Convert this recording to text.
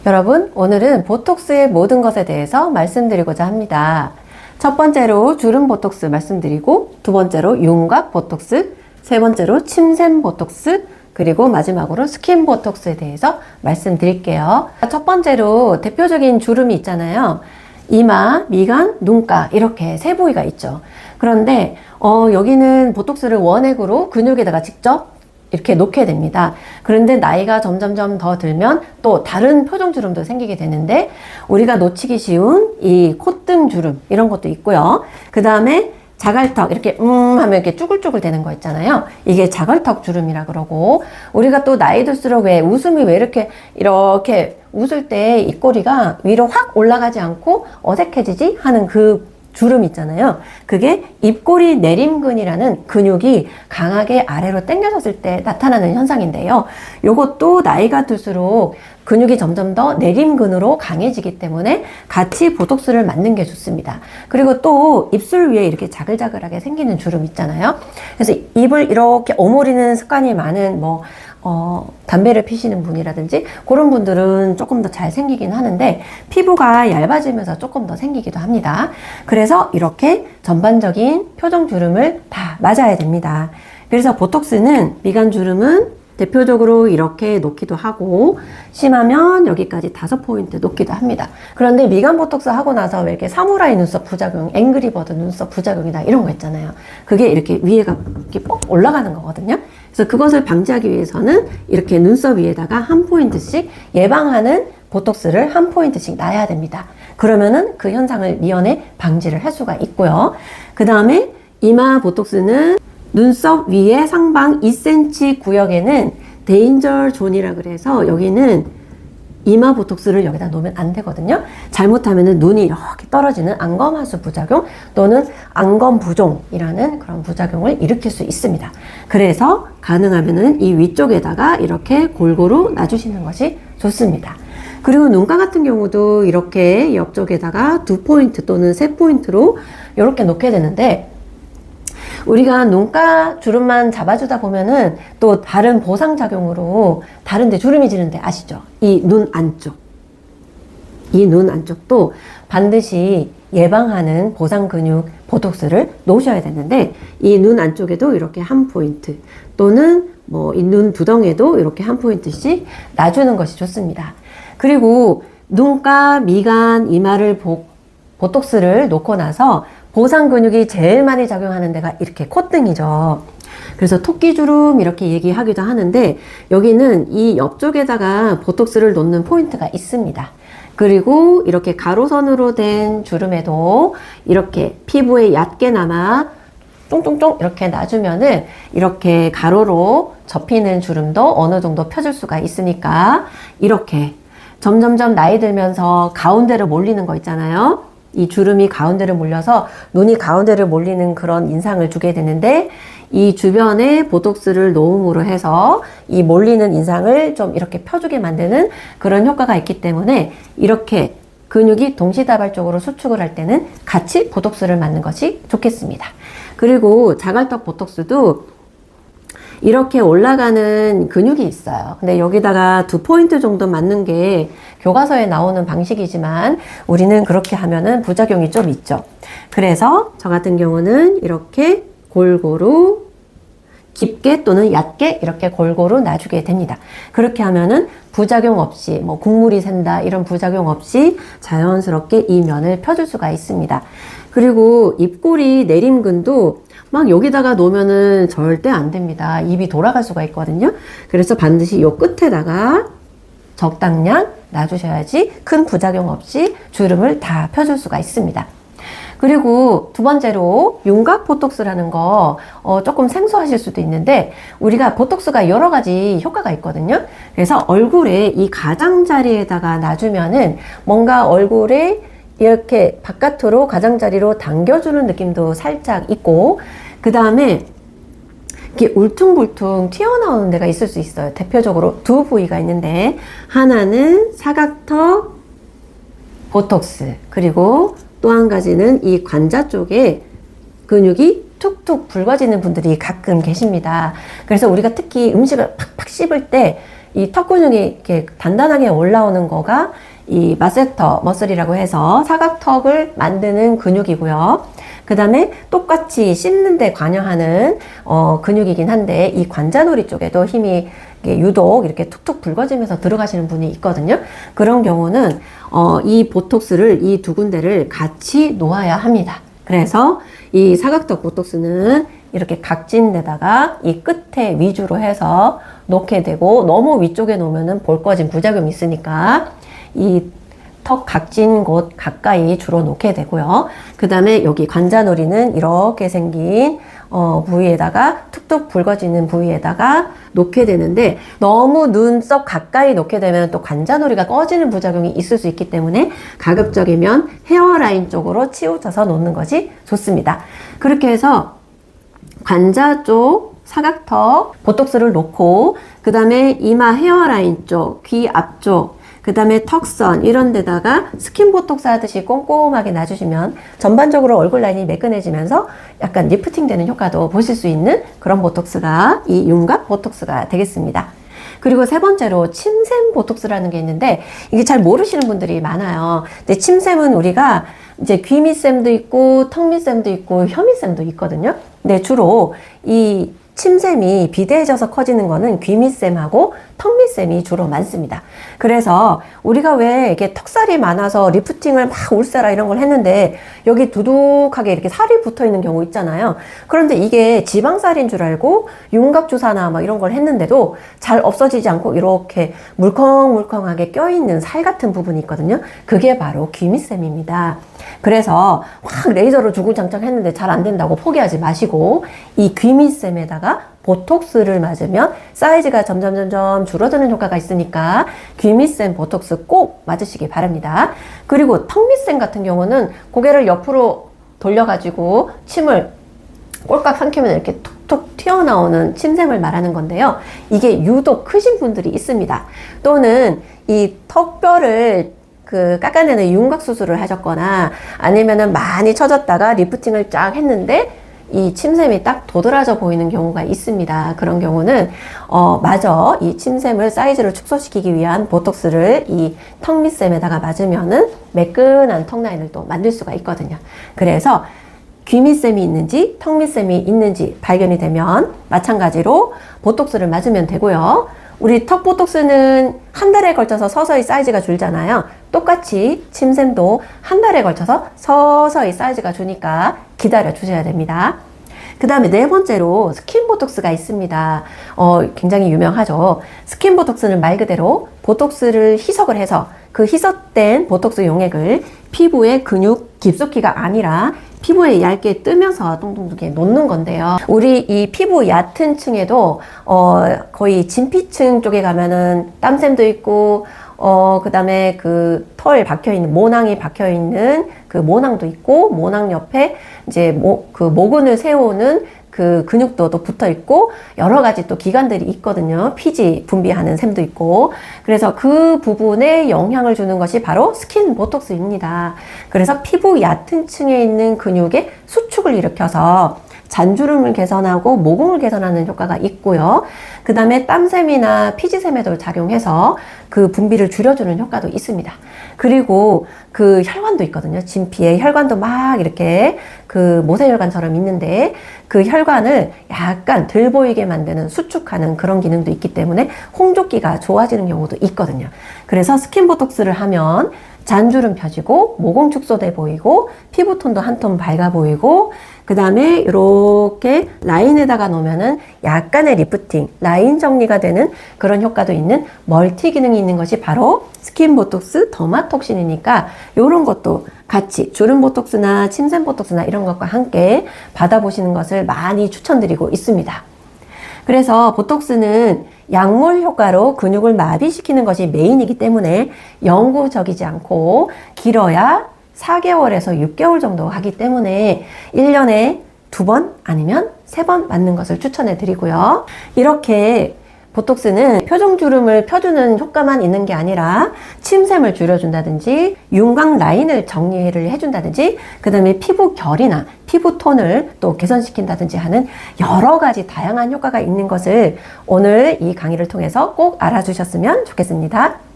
여러분, 오늘은 보톡스의 모든 것에 대해서 말씀드리고자 합니다. 첫 번째로 주름 보톡스 말씀드리고, 두 번째로 윤곽 보톡스, 세 번째로 침샘 보톡스, 그리고 마지막으로 스킨 보톡스에 대해서 말씀드릴게요. 첫 번째로 대표적인 주름이 있잖아요. 이마, 미간, 눈가 이렇게 세 부위가 있죠. 그런데 여기는 보톡스를 원액으로 근육에다가 직접 이렇게 놓게 됩니다. 그런데 나이가 점점점 더 들면 또 다른 표정 주름도 생기게 되는데, 우리가 놓치기 쉬운 이 콧등 주름 이런 것도 있고요. 그 다음에 자갈턱 이렇게 하면 이렇게 쭈글쭈글 되는 거 있잖아요. 이게 자갈턱 주름이라 그러고, 우리가 또 나이 들수록 왜 웃음이 왜 이렇게 웃을 때 입꼬리가 위로 확 올라가지 않고 어색해지지 하는 그 주름 있잖아요. 그게 입꼬리 내림근이라는 근육이 강하게 아래로 당겨졌을 때 나타나는 현상인데요. 요것도 나이가 들수록 근육이 점점 더 내림근으로 강해지기 때문에 같이 보톡스를 맞는 게 좋습니다. 그리고 또 입술 위에 이렇게 자글자글하게 생기는 주름 있잖아요. 그래서 입을 이렇게 오므리는 습관이 많은 담배를 피시는 분이라든지 그런 분들은 조금 더 잘 생기긴 하는데, 피부가 얇아지면서 조금 더 생기기도 합니다. 그래서 이렇게 전반적인 표정 주름을 다 맞아야 됩니다. 그래서 보톡스는 미간 주름은 대표적으로 이렇게 놓기도 하고, 심하면 여기까지 5포인트 놓기도 합니다. 그런데 미간 보톡스 하고 나서 왜 이렇게 사무라이 눈썹 부작용, 앵그리버드 눈썹 부작용이다 이런 거 있잖아요. 그게 이렇게 위에가 이렇게 뻑 올라가는 거거든요. 그래서 그것을 방지하기 위해서는 이렇게 눈썹 위에다가 한 포인트씩 예방하는 보톡스를 한 포인트씩 놔야 됩니다. 그러면은 그 현상을 미연에 방지를 할 수가 있고요. 그 다음에 이마 보톡스는 눈썹 위에 상방 2cm 구역에는 데인저 존이라 그래서 여기는 이마 보톡스를 여기다 놓으면 안 되거든요. 잘못하면은 눈이 이렇게 떨어지는 안검하수 부작용 또는 안검부종이라는 그런 부작용을 일으킬 수 있습니다. 그래서 가능하면은 이 위쪽에다가 이렇게 골고루 놔주시는 것이 좋습니다. 그리고 눈가 같은 경우도 이렇게 옆쪽에다가 2포인트 또는 3포인트로 이렇게 놓게 되는데, 우리가 눈가 주름만 잡아주다 보면은 또 다른 보상작용으로 다른데 주름이 지는데 아시죠? 이 눈 안쪽. 이 눈 안쪽도 반드시 예방하는 보상 근육 보톡스를 놓으셔야 되는데, 이 눈 안쪽에도 이렇게 한 포인트 또는 이 눈 두덩에도 이렇게 한 포인트씩 놔주는 것이 좋습니다. 그리고 눈가, 미간, 이마를 보톡스를 놓고 나서 보상 근육이 제일 많이 작용하는 데가 이렇게 콧등이죠. 그래서 토끼주름 이렇게 얘기하기도 하는데, 여기는 이 옆쪽에다가 보톡스를 놓는 포인트가 있습니다. 그리고 이렇게 가로선으로 된 주름에도 이렇게 피부에 얕게나마 쫑쫑쫑 이렇게 놔주면은 이렇게 가로로 접히는 주름도 어느 정도 펴줄 수가 있으니까, 이렇게 점점점 나이 들면서 가운데로 몰리는 거 있잖아요. 이 주름이 가운데를 몰려서 눈이 가운데를 몰리는 그런 인상을 주게 되는데, 이 주변에 보톡스를 놓음으로 해서 이 몰리는 인상을 좀 이렇게 펴주게 만드는 그런 효과가 있기 때문에, 이렇게 근육이 동시다발적으로 수축을 할 때는 같이 보톡스를 맞는 것이 좋겠습니다. 그리고 자갈턱 보톡스도 이렇게 올라가는 근육이 있어요. 근데 여기다가 2포인트 정도 맞는 게 교과서에 나오는 방식이지만, 우리는 그렇게 하면은 부작용이 좀 있죠. 그래서 저 같은 경우는 이렇게 골고루 깊게 또는 얕게 이렇게 골고루 놔주게 됩니다. 그렇게 하면은 부작용 없이 국물이 샌다 이런 부작용 없이 자연스럽게 이 면을 펴줄 수가 있습니다. 그리고 입꼬리 내림근도 막 여기다가 놓으면은 절대 안 됩니다. 입이 돌아갈 수가 있거든요. 그래서 반드시 요 끝에다가 적당량 놔주셔야지 큰 부작용 없이 주름을 다 펴줄 수가 있습니다. 그리고 두 번째로 윤곽 보톡스라는 거 조금 생소하실 수도 있는데, 우리가 보톡스가 여러 가지 효과가 있거든요. 그래서 얼굴에 이 가장자리에다가 놔주면은 뭔가 얼굴에 이렇게 바깥으로 가장자리로 당겨주는 느낌도 살짝 있고, 그 다음에 이렇게 울퉁불퉁 튀어나오는 데가 있을 수 있어요. 대표적으로 두 부위가 있는데, 하나는 사각턱 보톡스, 그리고 또 한 가지는 이 관자 쪽에 근육이 툭툭 붉어지는 분들이 가끔 계십니다. 그래서 우리가 특히 음식을 팍팍 씹을 때 이 턱 근육이 이렇게 단단하게 올라오는 거가 이 마세터 머슬이라고 해서 사각턱을 만드는 근육이고요. 그 다음에 똑같이 씹는 데 관여하는 근육이긴 한데 이 관자놀이 쪽에도 힘이 유독 이렇게 툭툭 붉어지면서 들어가시는 분이 있거든요. 그런 경우는 이 보톡스를 이 두 군데를 같이 놓아야 합니다. 그래서 이 사각턱 보톡스는 이렇게 각진 데다가 이 끝에 위주로 해서 놓게 되고, 너무 위쪽에 놓으면은 볼 꺼진 부작용이 있으니까 이 턱 각진 곳 가까이 주로 놓게 되고요. 그 다음에 여기 관자놀이는 이렇게 생긴 부위에다가 툭툭 붉어지는 부위에다가 놓게 되는데, 너무 눈썹 가까이 놓게 되면 또 관자놀이가 꺼지는 부작용이 있을 수 있기 때문에 가급적이면 헤어라인 쪽으로 치우쳐서 놓는 것이 좋습니다. 그렇게 해서 관자 쪽 사각턱 보톡스를 놓고, 그 다음에 이마 헤어라인 쪽, 귀 앞쪽, 그 다음에 턱선 이런 데다가 스킨 보톡스 하듯이 꼼꼼하게 놔주시면 전반적으로 얼굴 라인이 매끈해지면서 약간 리프팅 되는 효과도 보실 수 있는 그런 보톡스가 이 윤곽 보톡스가 되겠습니다. 그리고 세 번째로 침샘 보톡스라는 게 있는데, 이게 잘 모르시는 분들이 많아요. 근데 침샘은 우리가 이제 귀 밑샘도 있고 턱 밑샘도 있고 혀 밑샘도 있거든요. 근데 주로 이 침샘이 비대해져서 커지는 거는 귀 밑샘하고 턱 밑샘이 주로 많습니다. 그래서 우리가 왜 이게 턱살이 많아서 리프팅을 막 울세라 이런 걸 했는데 여기 두둑하게 이렇게 살이 붙어 있는 경우 있잖아요. 그런데 이게 지방살인 줄 알고 윤곽 주사나 막 이런 걸 했는데도 잘 없어지지 않고 이렇게 물컹물컹하게 껴있는 살 같은 부분이 있거든요. 그게 바로 귀 밑샘입니다. 그래서 확 레이저로 주구장창 했는데 잘 안 된다고 포기하지 마시고, 이 귀 밑샘에다가 보톡스를 맞으면 사이즈가 점점 줄어드는 효과가 있으니까 귀 밑샘 보톡스 꼭 맞으시기 바랍니다. 그리고 턱 밑샘 같은 경우는 고개를 옆으로 돌려가지고 침을 꼴깍 삼키면 이렇게 툭툭 튀어나오는 침샘을 말하는 건데요. 이게 유독 크신 분들이 있습니다. 또는 이 턱뼈를 깎아내는 윤곽 수술을 하셨거나 아니면은 많이 처졌다가 리프팅을 쫙 했는데 이 침샘이 딱 도드라져 보이는 경우가 있습니다. 그런 경우는 마저 이 침샘을 사이즈를 축소시키기 위한 보톡스를 이 턱 밑샘에다가 맞으면은 매끈한 턱 라인을 또 만들 수가 있거든요. 그래서 귀 밑샘이 있는지 턱 밑샘이 있는지 발견이 되면 마찬가지로 보톡스를 맞으면 되고요. 우리 턱 보톡스는 한 달에 걸쳐서 서서히 사이즈가 줄잖아요. 똑같이 침샘도 한 달에 걸쳐서 서서히 사이즈가 주니까 기다려 주셔야 됩니다. 그 다음에 네 번째로 스킨 보톡스가 있습니다. 굉장히 유명하죠. 스킨 보톡스는 말 그대로 보톡스를 희석을 해서 그 희석된 보톡스 용액을 피부의 근육 깊숙이가 아니라 피부에 얇게 뜨면서 뚱뚱하게 놓는 건데요. 우리 이 피부 얕은 층에도 거의 진피층 쪽에 가면은 땀샘도 있고 그 다음에 그 털 박혀있는, 모낭이 박혀있는 그 모낭도 있고, 모낭 옆에 이제 그 모근을 세우는 그 근육도 또 붙어 있고, 여러 가지 또 기관들이 있거든요. 피지 분비하는 샘도 있고. 그래서 그 부분에 영향을 주는 것이 바로 스킨 보톡스입니다. 그래서 피부 얕은 층에 있는 근육의 수축을 일으켜서 잔주름을 개선하고 모공을 개선하는 효과가 있고요. 그 다음에 땀샘이나 피지샘에도 작용해서 그 분비를 줄여주는 효과도 있습니다. 그리고 그 혈관도 있거든요. 진피에 혈관도 막 이렇게 그 모세혈관처럼 있는데 그 혈관을 약간 덜 보이게 만드는, 수축하는 그런 기능도 있기 때문에 홍조기가 좋아지는 경우도 있거든요. 그래서 스킨 보톡스를 하면 잔주름 펴지고 모공 축소돼 보이고 피부톤도 한 톤 밝아 보이고, 그 다음에 이렇게 라인에다가 놓으면은 약간의 리프팅, 라인 정리가 되는 그런 효과도 있는 멀티 기능이 있는 것이 바로 스킨 보톡스 더마톡신이니까 이런 것도 같이 주름 보톡스나 침샘 보톡스나 이런 것과 함께 받아보시는 것을 많이 추천드리고 있습니다. 그래서 보톡스는 약물 효과로 근육을 마비시키는 것이 메인이기 때문에 영구적이지 않고 길어야 4개월에서 6개월 정도 하기 때문에 1년에 2번 아니면 3번 맞는 것을 추천해 드리고요. 이렇게 보톡스는 표정주름을 펴주는 효과만 있는 게 아니라 침샘을 줄여준다든지 윤곽 라인을 정리를 해준다든지 그 다음에 피부 결이나 피부 톤을 또 개선시킨다든지 하는 여러 가지 다양한 효과가 있는 것을 오늘 이 강의를 통해서 꼭 알아주셨으면 좋겠습니다.